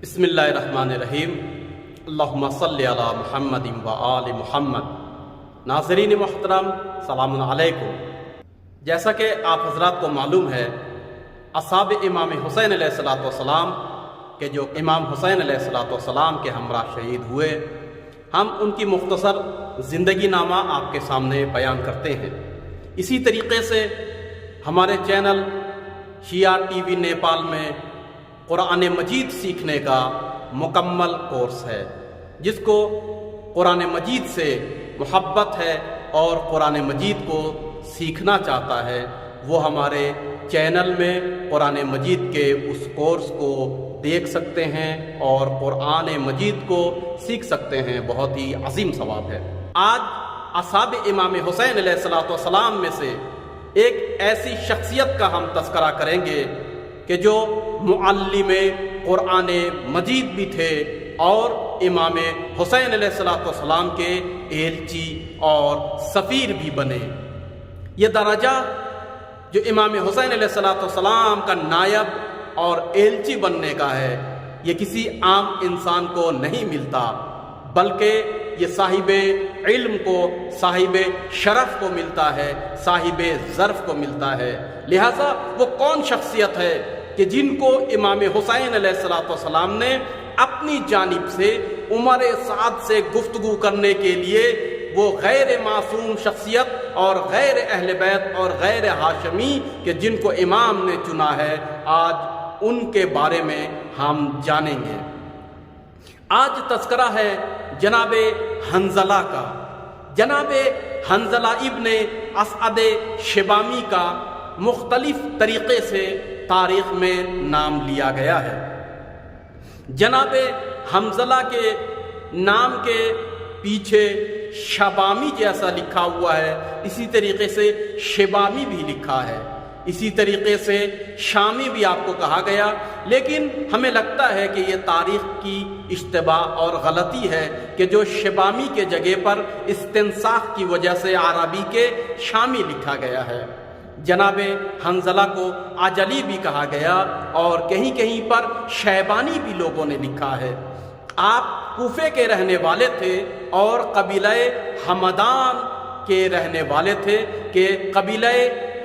बिस्मिल्लाहिर्रहमानिर्रहीम। अल्लाहुम्मा सल्लि अला मुहम्मदिन व आलि मुहम्मद। नाज़रीन मोहतरम, सलाम अलैकुम। जैसा कि आप हजरात को मालूम है, असहाब इमाम हुसैन अलैहिस्सलाम के जो इमाम हुसैन अलैहिस्सलाम के हमरा शहीद हुए, हम उनकी मुख्तसर ज़िंदगी नामा आपके सामने बयान करते हैं। इसी तरीके से हमारे चैनल शिया टीवी नेपाल में कुरान मजीद सीखने का मुकम्मल कोर्स है। जिसको कुरान मजीद से मोहब्बत है और कुरान मजीद को सीखना चाहता है, वो हमारे चैनल में कुरान मजीद के उस कोर्स को देख सकते हैं और कुरान मजीद को सीख सकते हैं। बहुत ही अजीम सवाब है। आज असहाब इमाम हुसैन अलैहिस्सलाम में से एक ऐसी शख्सियत का हम तज़किरा करेंगे कि जो मुअल्लिम कुरान मजीद भी थे और इमाम हुसैन अलैहिस्सलाम के एलची और सफ़ीर भी बने। ये दर्जा जो इमाम हुसैन अलैहिस्सलाम का नायब और एलची बनने का है, ये किसी आम इंसान को नहीं मिलता, बल्कि ये साहिबे इल्म को, साहिबे शरफ को मिलता है, साहिबे ज़र्फ़ को मिलता है। लिहाजा वो कौन शख्सियत है कि जिनको इमाम हुसैन अलैहिस्सलाम ने अपनी जानिब से उमर साद से गुफ्तगू करने के लिए वो गैर मासूम शख्सियत और गैर अहले बैत और गैर हाशमी के जिनको इमाम ने चुना है, आज उनके बारे में हम जानेंगे। आज तज़किरा है जनाबे हंज़ला का। जनाबे हंज़ला इब्ने असअद शिबामी का मुख्तलिफ तरीक़े से तारीख़ में नाम लिया गया है। जनाबे हंज़ला के नाम के पीछे शबामी जैसा लिखा हुआ है, इसी तरीके से शिबामी भी लिखा है, इसी तरीके से शामी भी आपको कहा गया। लेकिन हमें लगता है कि ये तारीख़ की इश्तिबाह और गलती है कि जो शिबामी के जगह पर इस्तिंसाख की वजह से अरबी के शामी लिखा गया है। जनाबे हंज़ला को अजली भी कहा गया और कहीं कहीं पर शैबानी भी लोगों ने लिखा है। आप कूफे के रहने वाले थे और कबीले हमदान के रहने वाले थे कि कबीले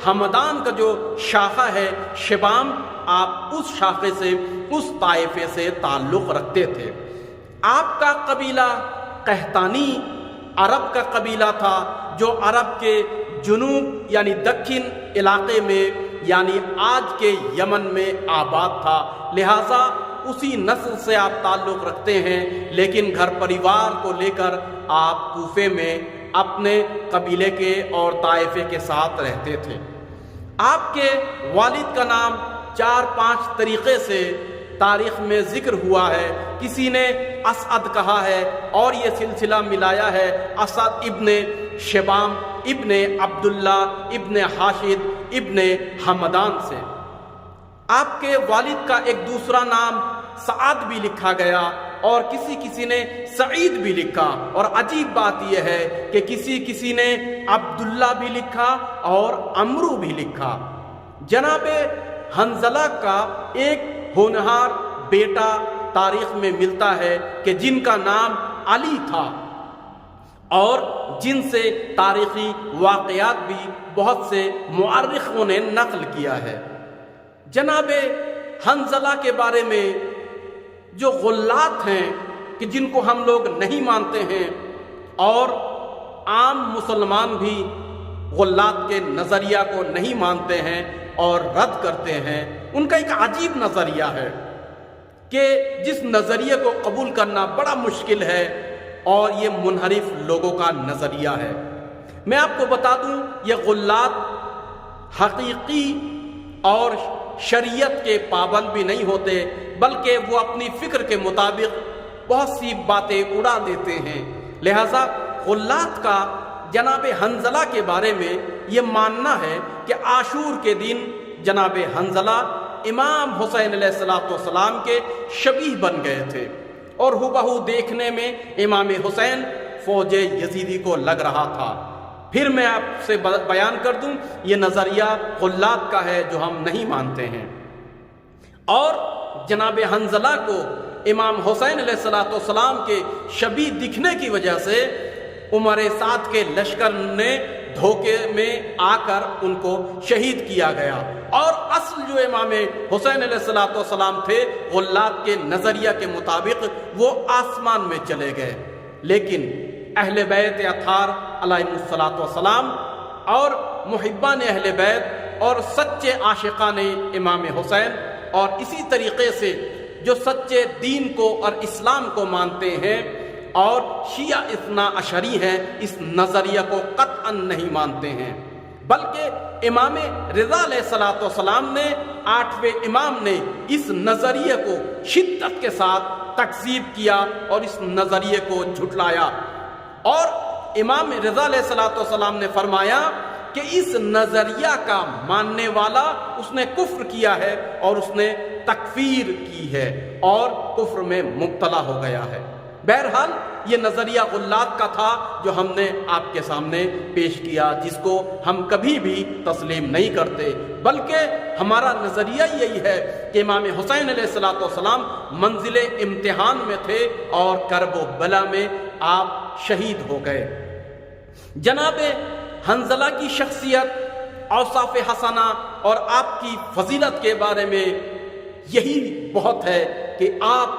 हमदान का जो शाखा है शिबाम, आप उस शाखे से, उस ताइफे से ताल्लुक़ रखते थे। आपका कबीला कहतानी अरब का कबीला था, जो अरब के जुनूब यानी दक्षिण इलाके में यानी आज के यमन में आबाद था। लिहाजा उसी नस्ल से आप ताल्लुक़ रखते हैं, लेकिन घर परिवार को लेकर आप कूफे में अपने कबीले के और ताइफे के साथ रहते थे। आपके वालिद का नाम 4-5 तरीक़े से तारीख़ में ज़िक्र हुआ है। किसी ने असअद कहा है और ये सिलसिला मिलाया है असद इब्ने शिबाम इब्ने अब्दुल्ला इब्ने हाशिद इब्ने हमदान से। आपके वालिद का एक दूसरा नाम सआद भी लिखा गया और किसी ने सईद भी लिखा। और अजीब बात यह है कि किसी ने अब्दुल्ला भी लिखा और अमरू भी लिखा। जनाबे हंज़ला का एक होनहार बेटा तारीख़ में मिलता है कि जिनका नाम अली था और जिनसे तारीख़ी वाक़यात भी बहुत से मुअर्रिख़ों ने नक़ल किया है। जनाबे हंज़ला के बारे में जो गुल्लात हैं कि जिनको हम लोग नहीं मानते हैं और आम मुसलमान भी गुल्लात के नज़रिया को नहीं मानते हैं और रद्द करते हैं, उनका एक अजीब नज़रिया है कि जिस नज़रिए को कबूल करना बड़ा मुश्किल है और ये मुनहरिफ लोगों का नज़रिया है। मैं आपको बता दूं, ये गुल्लात हकीकी और शरीयत के पाबंद भी नहीं होते, बल्कि वो अपनी फ़िक्र के मुताबिक बहुत सी बातें उड़ा देते हैं। लिहाजा गुल्लात का जनाबे हंज़ला के बारे में ये मानना है कि आशूर के दिन जनाबे हंज़ला इमाम हुसैन अलैहिस्सलाम के शबीह बन गए थे और हुबहू देखने में इमाम हुसैन फ़ौज यजीदी को लग रहा था। फिर मैं आपसे बयान कर दूं, ये नज़रिया गुल्लात का है जो हम नहीं मानते हैं। और जनाब हंज़ला को امام حسین علیہ السلام کے شبیہ دکھنے کی وجہ سے عمر سعد کے لشکر نے دھوکے میں آ کر ان کو شہید کیا گیا، اور اصل جو امام حسین علیہ السلام تھے غلات کے نظریہ کے مطابق وہ آسمان میں چلے گئے، لیکن اہل بیت اطہار علیہ السلام اور محبان اہل بیت اور سچے عاشقان امام حسین اور اسی طریقے سے جو سچے دین کو اور اسلام کو مانتے ہیں اور شیعہ اثنا عشری ہیں اس نظریہ کو قطعا نہیں مانتے ہیں، بلکہ امام رضا علیہ السلام نے 8ویں امام نے اس نظریے کو شدت کے ساتھ تکذیب کیا اور اس نظریے کو جھٹلایا، اور امام رضا علیہ السلام نے فرمایا کہ اس نظریہ کا ماننے والا اس نے کفر کیا ہے اور اس نے تکفیر کی ہے اور کفر میں مبتلا ہو گیا ہے۔ بہرحال یہ نظریہ غلات کا تھا جو ہم نے آپ کے سامنے پیش کیا، جس کو ہم کبھی بھی تسلیم نہیں کرتے، بلکہ ہمارا نظریہ یہی ہے کہ امام حسین علیہ السلام منزل امتحان میں تھے اور کرب و بلا میں آپ شہید ہو گئے۔ جناب حنظلہ کی شخصیت، اوصاف حسنہ اور آپ کی فضیلت کے بارے میں یہی بہت ہے کہ آپ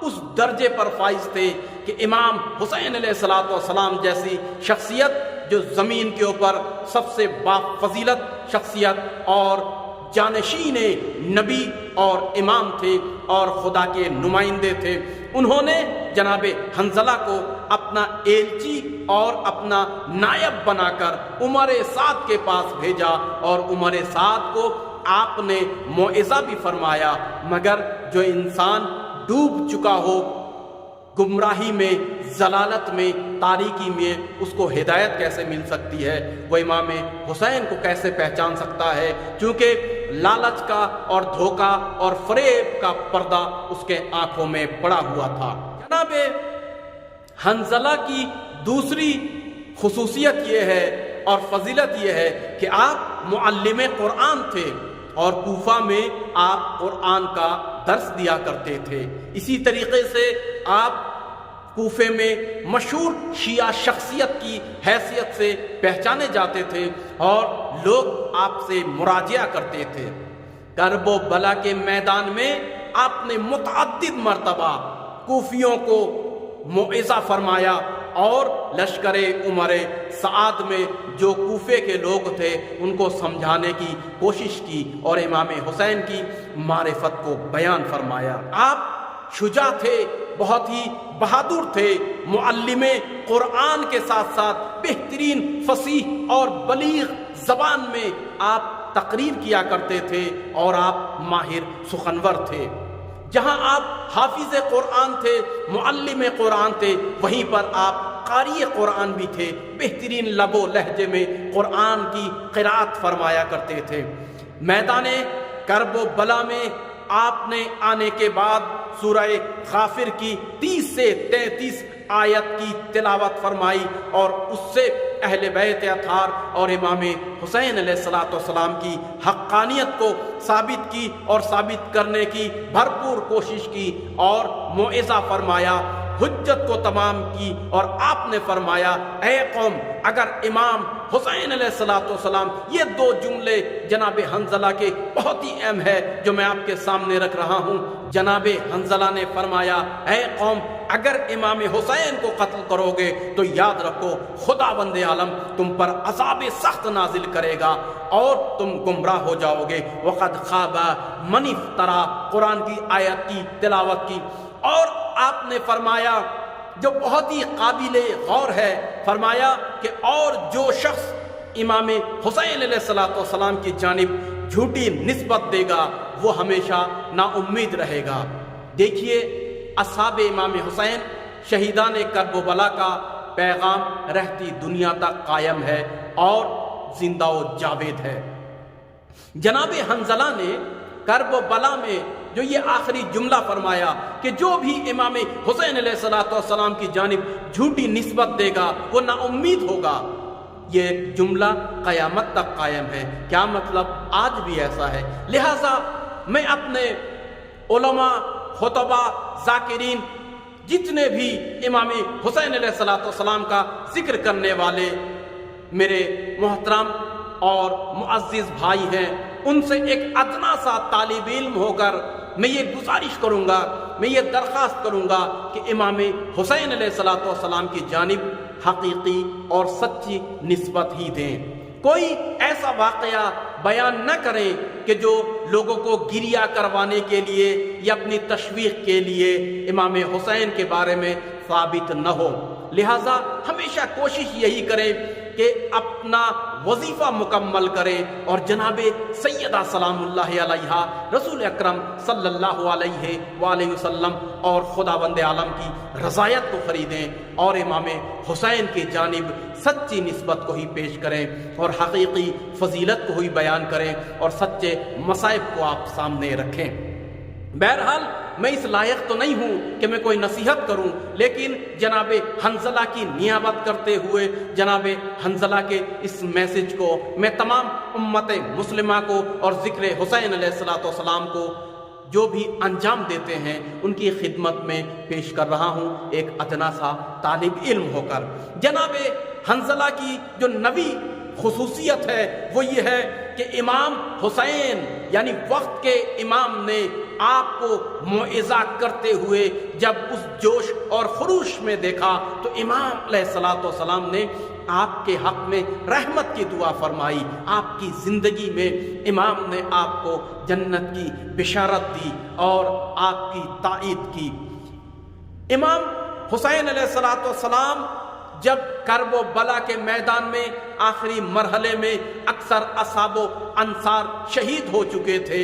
اس درجے پر فائز تھے کہ امام حسین علیہ السلام جیسی شخصیت جو زمین کے اوپر سب سے بافضیلت شخصیت اور جانشین نبی اور امام تھے اور خدا کے نمائندے تھے، انہوں نے جناب حنظلہ کو اپنا ایلچی اور اپنا نائب بنا کر عمر سعد کے پاس بھیجا، اور عمر سعد کو آپ نے موعظہ بھی فرمایا، مگر جو انسان ڈوب چکا ہو گمراہی میں، ضلالت میں، تاریکی میں، اس کو ہدایت کیسے مل سکتی ہے؟ وہ امام حسین کو کیسے پہچان سکتا ہے؟ کیونکہ لالچ کا اور دھوکہ اور فریب کا پردہ اس کے آنکھوں میں پڑا ہوا تھا۔ جناب حنظلہ کی دوسری خصوصیت یہ ہے اور فضیلت یہ ہے کہ آپ معلم قرآن تھے اور کوفہ میں آپ قرآن کا درس دیا کرتے تھے۔ اسی طریقے سے آپ کوفے میں مشہور شیعہ شخصیت کی حیثیت سے پہچانے جاتے تھے اور لوگ آپ سے مراجعہ کرتے تھے۔ کرب و بلا کے میدان میں آپ نے متعدد مرتبہ کوفیوں کو موعظہ فرمایا اور لشکر عمر سعد میں جو کوفے کے لوگ تھے ان کو سمجھانے کی کوشش کی اور امام حسین کی معرفت کو بیان فرمایا۔ آپ شجاع تھے، بہت ہی بہادر تھے، معلم قرآن کے ساتھ ساتھ بہترین فصیح اور بلیغ زبان میں آپ تقریر کیا کرتے تھے اور آپ ماہر سخنور تھے۔ جہاں آپ حافظ قرآن تھے، معلم قرآن تھے، وہیں پر آپ قاری قرآن بھی تھے، بہترین لب و لہجے میں قرآن کی قرات فرمایا کرتے تھے۔ میدان کرب و بلا میں آپ نے آنے کے بعد سورہ غافر کی 30 سے 33 آیت کی تلاوت فرمائی اور اس سے اہل بیت اطہار اور امام حسین علیہ السلام کی حقانیت کو ثابت کی اور ثابت کرنے کی بھرپور کوشش کی اور موعظہ فرمایا، حجت کو تمام کی، اور آپ نے فرمایا اے قوم، اگر امام حسین علیہ السلام، یہ 2 جملے جناب حنظلہ کے بہت ہی اہم ہے جو میں آپ کے سامنے رکھ رہا ہوں۔ جناب حنظلہ نے فرمایا اے قوم، اگر امام حسین کو قتل کرو گے تو یاد رکھو خداوند عالم تم پر عذاب سخت نازل کرے گا اور تم گمراہ ہو جاؤ گے۔ وقد خاب من افترا، قرآن کی آیت کی تلاوت کی، اور آپ نے فرمایا جو بہت ہی قابل غور ہے، فرمایا کہ اور جو شخص امام حسین علیہ السلام کی جانب جھوٹی نسبت دے گا وہ ہمیشہ نا امید رہے گا۔ دیکھیے اصحاب امام حسین شہیدان کرب و بلا کا پیغام رہتی دنیا تک قائم ہے اور زندہ و جاوید ہے۔ جناب حنظلہ نے کرب و بلا میں جو یہ آخری جملہ فرمایا کہ جو بھی امام حسین علیہ السلام کی جانب جھوٹی نسبت دے گا وہ نا امید ہوگا، یہ جملہ قیامت تک قائم ہے۔ کیا مطلب؟ آج بھی ایسا ہے۔ لہٰذا میں اپنے علماء खुतबा, जाकिरीन, जितने भी इमाम हुसैन अलैहिस्सलाम का जिक्र करने वाले मेरे मोहतरम और मुअज़्ज़िज़ भाई हैं, उनसे एक अदना सा तालिब इल्म होकर मैं ये गुजारिश करूँगा, मैं ये दरख्वास्त करूँगा कि इमाम हुसैन अलैहिस्सलाम की जानिब हकीकी और सच्ची निस्बत ही दें। कोई ऐसा वाक़या बयान न करें कि जो लोगों को गिरिया करवाने के लिए या अपनी तशवीक़ के लिए इमाम हुसैन के बारे में साबित न हो। लिहाजा हमेशा कोशिश यही करें कि अपना वजीफ़ा मुकम्मल करें और जनाबे सैयदा सलामुल्लाह अलैहा रसूल अकरम सल्लल्लाहु अलैहि वसल्लम और खुदावंद आलम की रज़ायत को ख़रीदें और इमाम हुसैन की जानिब सच्ची निस्बत को ही पेश करें और हकीकी फजीलत को ही बयान करें और सच्चे मसाइब को आप सामने रखें। बहरहाल मैं इस लायक तो नहीं हूँ कि मैं कोई नसीहत करूँ, लेकिन जनाब हंज़ला की नियाबत करते हुए जनाब हंज़ला के इस मैसेज को मैं तमाम उम्मत मुस्लिमा को और ज़िक्र हुसैन अलैहिस्सलाम को जो भी अंजाम देते हैं उनकी खिदमत में पेश कर रहा हूँ, एक अदना सा तालिब इल्म होकर। जनाब हंज़ला की जो नवी खुसूसियत है वो ये है कि इमाम हुसैन यानी वक्त के इमाम ने आपको मौइज़ा करते हुए जब उस जोश और खरूश में देखा तो इमाम अलैहिस्सलाम ने आपके हक में रहमत की दुआ फरमाई। आपकी ज़िंदगी में इमाम ने आपको जन्नत की बिशारत दी और आपकी ताईद की। इमाम हुसैन अलैहिस्सलाम जब करब व बला के मैदान में आखिरी मरहले में अक्सर असहाबो अंसार शहीद हो चुके थे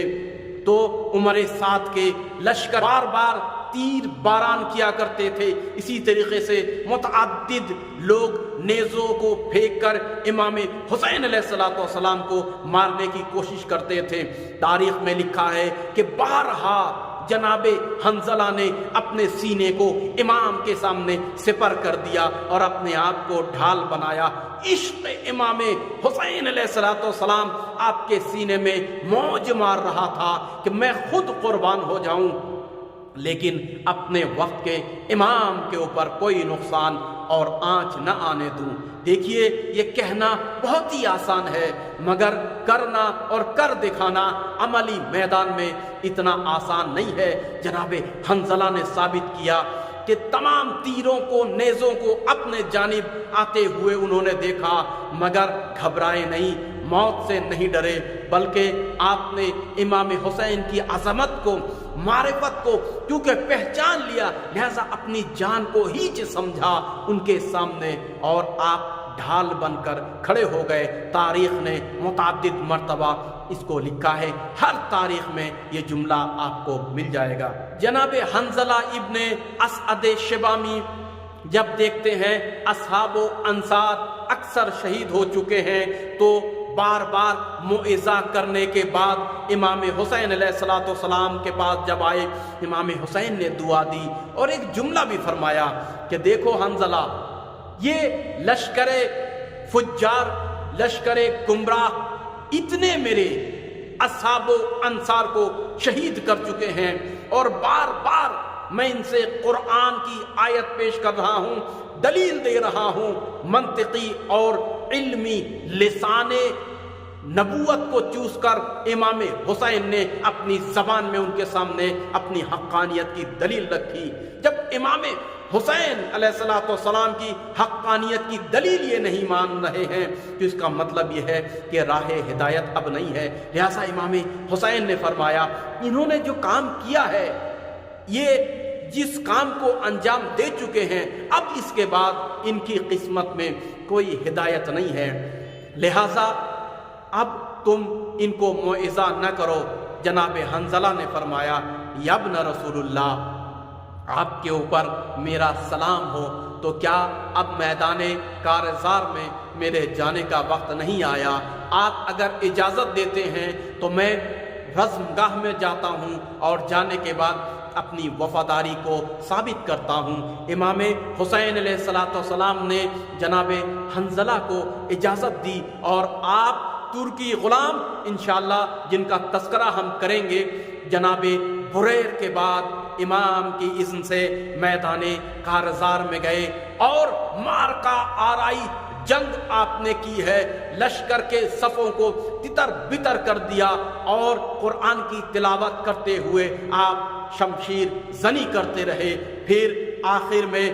तो उमर साद के लश्कर बार बार तीर बारान किया करते थे। इसी तरीके से मुतअद्दिद लोग नेज़ों को फेंक कर इमाम हुसैन अलैहिस्सलाम को मारने की कोशिश करते थे। तारीख में लिखा है कि बारहा जनाबे हंज़ला ने अपने सीने को इमाम के सामने सिपर कर दिया और अपने आप को ढाल बनाया। इश्क़ इमाम हुसैन अलैहिस्सलाम आपके सीने में मौज मार रहा था कि मैं खुद कुर्बान हो जाऊं, लेकिन अपने वक्त के इमाम के ऊपर कोई नुकसान और आंच न आने दूं। देखिए, ये कहना बहुत ही आसान है मगर करना और कर दिखाना अमली मैदान में इतना आसान नहीं है। जनाबे हंज़ला ने साबित किया कि तमाम तीरों को, नेज़ों को अपने जानिब आते हुए उन्होंने देखा मगर घबराए नहीं, मौत से नहीं डरे, बल्कि आपने इमाम हुसैन की अज़मत को, मारिफत को क्योंकि पहचान लिया, लिहाजा अपनी जान को हीच समझा उनके सामने और आप ढाल बनकर खड़े हो गए। तारीख ने मुतअद्दिद मर्तबा इसको लिखा है, हर तारीख में ये जुमला आपको मिल जाएगा। जनाबे हंज़ला इब्ने असअद शिबामी जब देखते हैं असहाबो अंसार अक्सर शहीद हो चुके हैं तो बार बार मौइज़ा करने के बाद इमाम हुसैन अलैहिस्सलाम के पास जब आए, इमाम हुसैन ने दुआ दी और एक जुमला भी फरमाया कि देखो हंज़ला, ये लश्करे फुज्जार, लश्करे गुमराह इतने मेरे असहाबो अंसार को शहीद कर चुके हैं और बार बार मैं इनसे कुरान की आयत पेश कर रहा हूँ, दलील दे रहा हूँ, मंतिकी और इल्मी लिसाने नबूवत को चूस कर इमाम हुसैन ने अपनी ज़बान में उनके सामने अपनी हक्कानियत की दलील रखी। जब इमाम हुसैन अलैहिस्सलाम की हक्कानियत की दलील ये नहीं मान रहे हैं तो इसका मतलब ये है कि राह हिदायत अब नहीं है। लिहाजा इमाम हुसैन ने फरमाया, इन्होंने जो काम किया है, ये जिस काम को अंजाम दे चुके हैं, अब इसके बाद इनकी किस्मत में कोई हिदायत नहीं है, लिहाजा अब तुम इनको मौइज़ा न करो। जनाब हंज़ला ने फरमाया, यब्न रसूलुल्लाह, आपके ऊपर मेरा सलाम हो, तो क्या अब मैदाने कारज़ार में मेरे जाने का वक्त नहीं आया? आप अगर इजाज़त देते हैं तो मैं रज़्मगाह में जाता हूँ और जाने के बाद अपनी वफादारी को साबित करता हूँ। इमाम हुसैन अलैहिस्सलाम ने जनाबे हंज़ला को इजाज़त दी और आप तुर्की ग़ुलाम इंशाअल्लाह जिनका तस्करा हम करेंगे, जनाबे बुरैर के बाद امام کی اذن سے میدان کارزار میں گئے اور مارکا آرائی جنگ آپ نے کی ہے، لشکر کے صفوں کو تتر بتر کر دیا اور قرآن کی تلاوت کرتے ہوئے آپ شمشیر زنی کرتے رہے۔ پھر آخر میں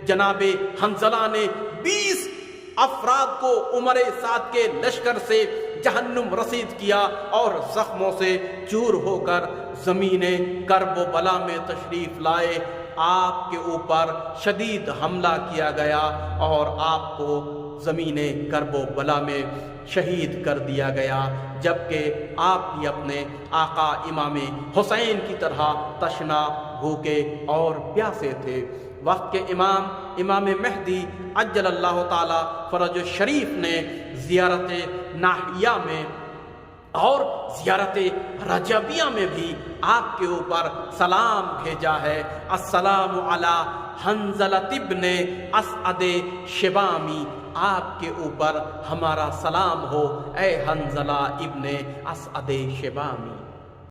جناب حنظلہ نے 20 افراد کو عمر سعد کے لشکر سے جہنم رسید کیا اور زخموں سے چور ہو کر زمین کرب و بلا میں تشریف لائے۔ آپ کے اوپر شدید حملہ کیا گیا اور آپ کو زمین کرب و بلا میں شہید کر دیا گیا، جبکہ آپ بھی اپنے آقا امام حسین کی طرح تشنا، بھوکے اور پیاسے تھے۔ وقت کے امام مہدی عجل اللہ تعالی فرج شریف نے زیارت ناحیہ میں اور زیارت رجبیہ میں بھی آپ کے اوپر سلام بھیجا ہے۔ السلام علی حنظلہ ابن اسعد شیبانی، آپ کے اوپر ہمارا سلام ہو اے حنظلہ ابن اسعد شیبانی۔